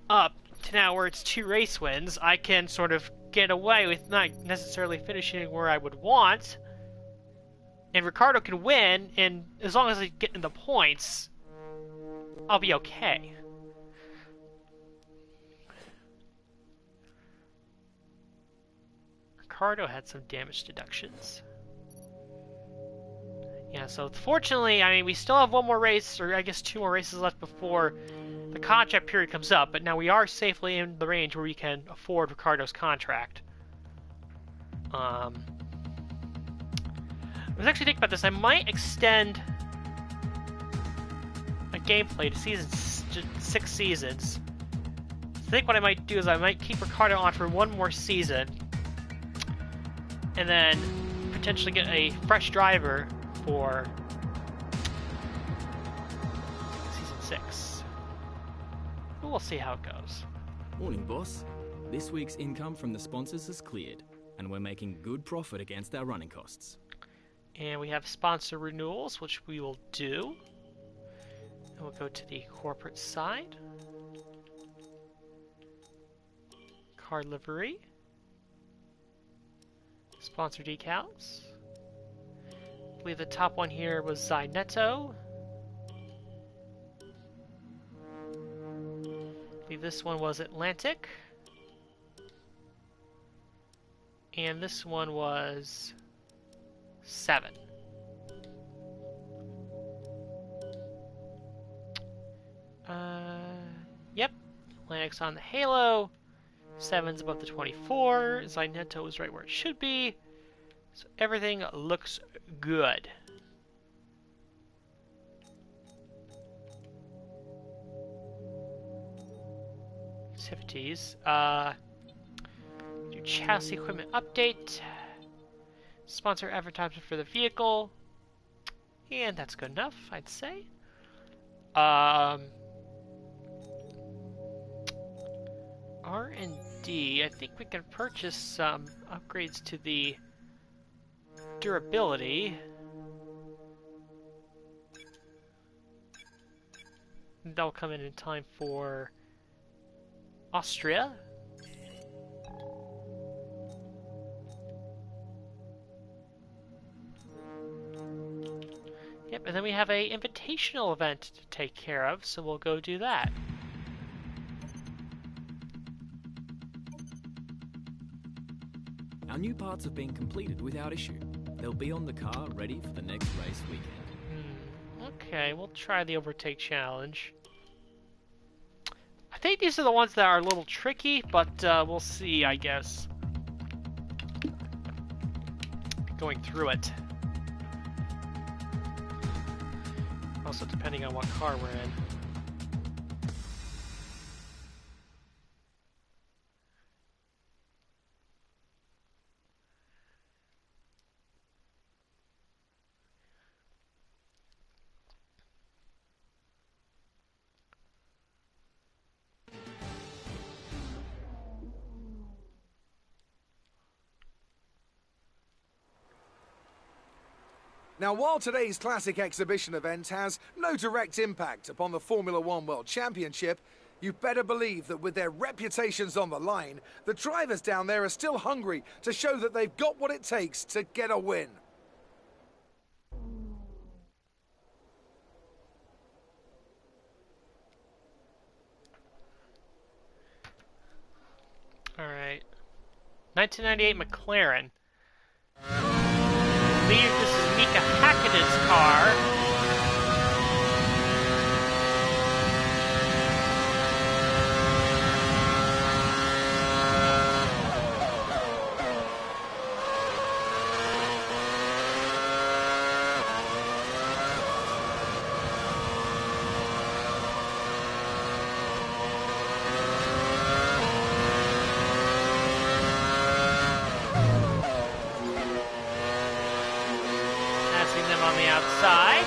up to now where it's 2 race wins, I can sort of get away with not necessarily finishing where I would want. And Ricciardo can win, and as long as I get in the points, I'll be okay. Ricciardo had some damage deductions. Yeah, so fortunately, I mean, we still have one more race, or I guess 2 more races left before the contract period comes up, but now we are safely in the range where we can afford Ricciardo's contract. I was actually thinking about this. I might extend my gameplay to 6 seasons. I think what I might do is I might keep Ricciardo on for 1 more season, and then potentially get a fresh driver for season 6. But we'll see how it goes. Morning, boss. This week's income from the sponsors has cleared, and we're making good profit against our running costs. And we have sponsor renewals, which we will do. And we'll go to the corporate side. Car livery. Sponsor decals. I believe the top one here was Zyneto. I believe this one was Atlantic. And this one was 7. Yep. Atlantic's on the Halo. 7's above the 24. Zyneto is right where it should be. So everything looks good. Activities. Do chassis equipment update. Sponsor advertisement for the vehicle. And that's good enough, I'd say. R&D, I think we can purchase some upgrades to the durability. That'll come in time for Austria. Yep, and then we have a invitational event to take care of, so we'll go do that. Our new parts have been completed without issue. They'll be on the car ready for the next race weekend. Okay, we'll try the overtake challenge. I think these are the ones that are a little tricky, but we'll see, I guess. Going through it. Also depending on what car we're in. Now, while today's classic exhibition event has no direct impact upon the Formula One World Championship, You better believe that with their reputations on the line, the drivers down there are still hungry to show that they've got what it takes to get a win. Alright. 1998 McLaren. I believe this is Mika Häkkinen's car. Them on the outside.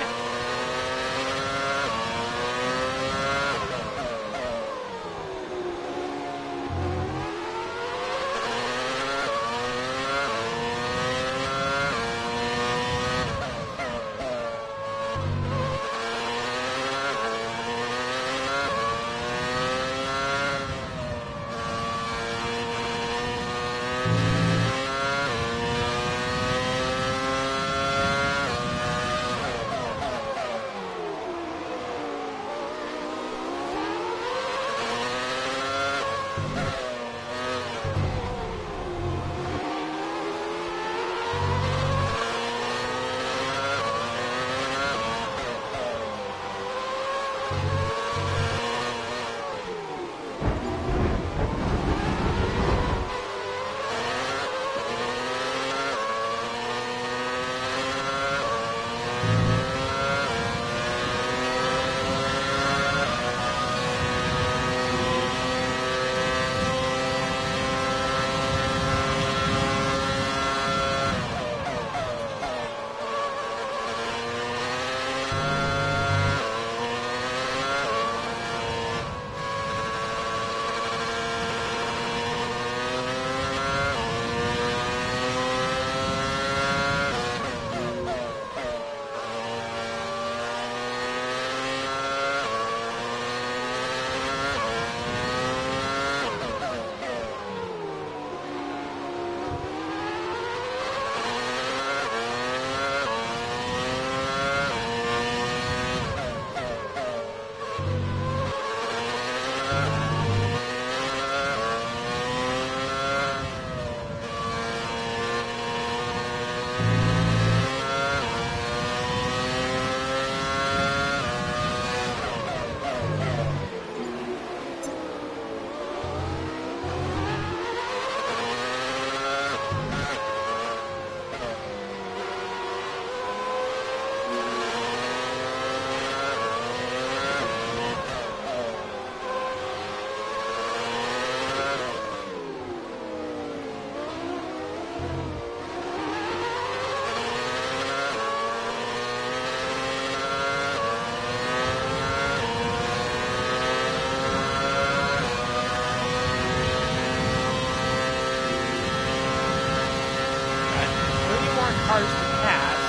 Cars to pass.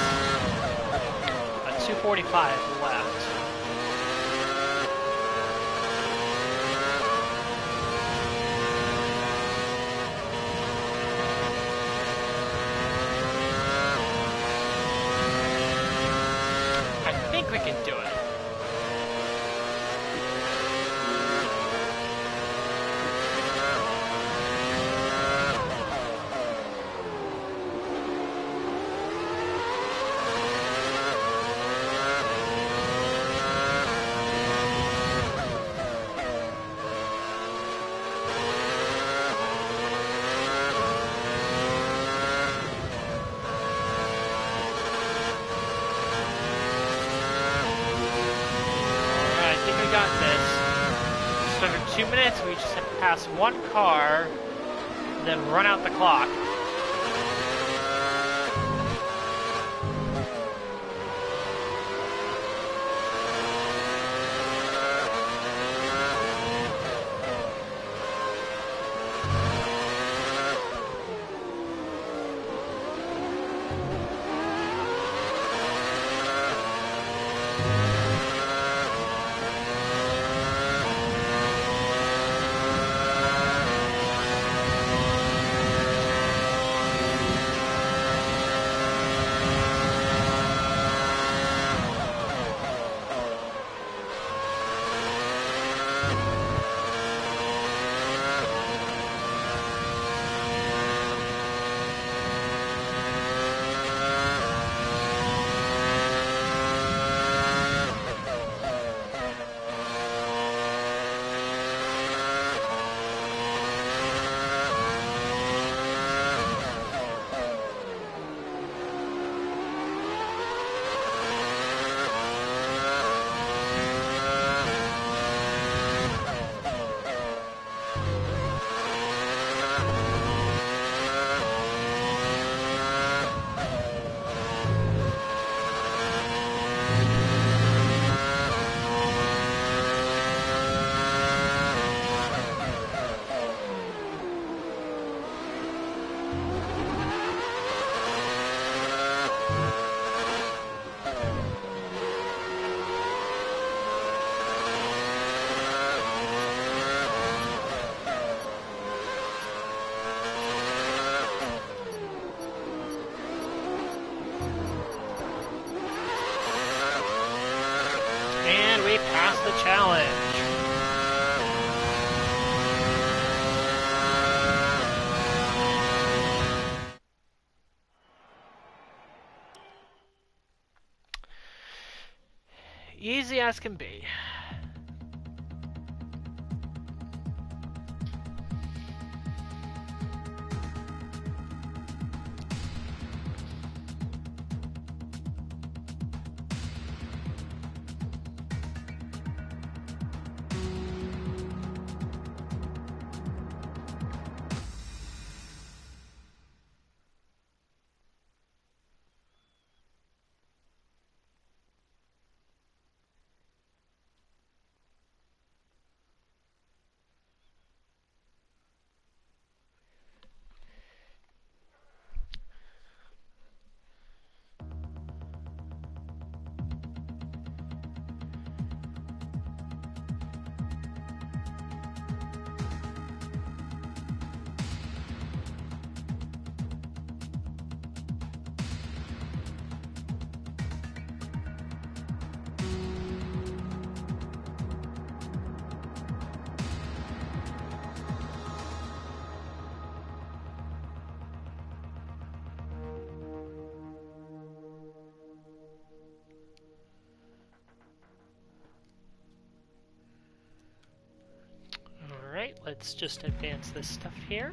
2:45 left. I think we can do it. Got this. Just under 2 minutes, we just have to pass one car, then run out the clock. And we passed the challenge. Easy as can be. Alright, let's just advance this stuff here.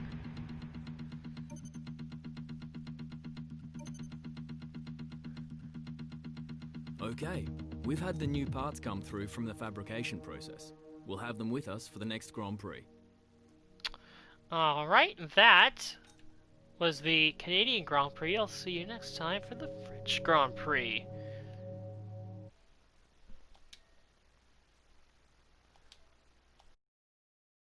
Okay, we've had the new parts come through from the fabrication process. We'll have them with us for the next Grand Prix. Alright, that was the Canadian Grand Prix. I'll see you next time for the French Grand Prix.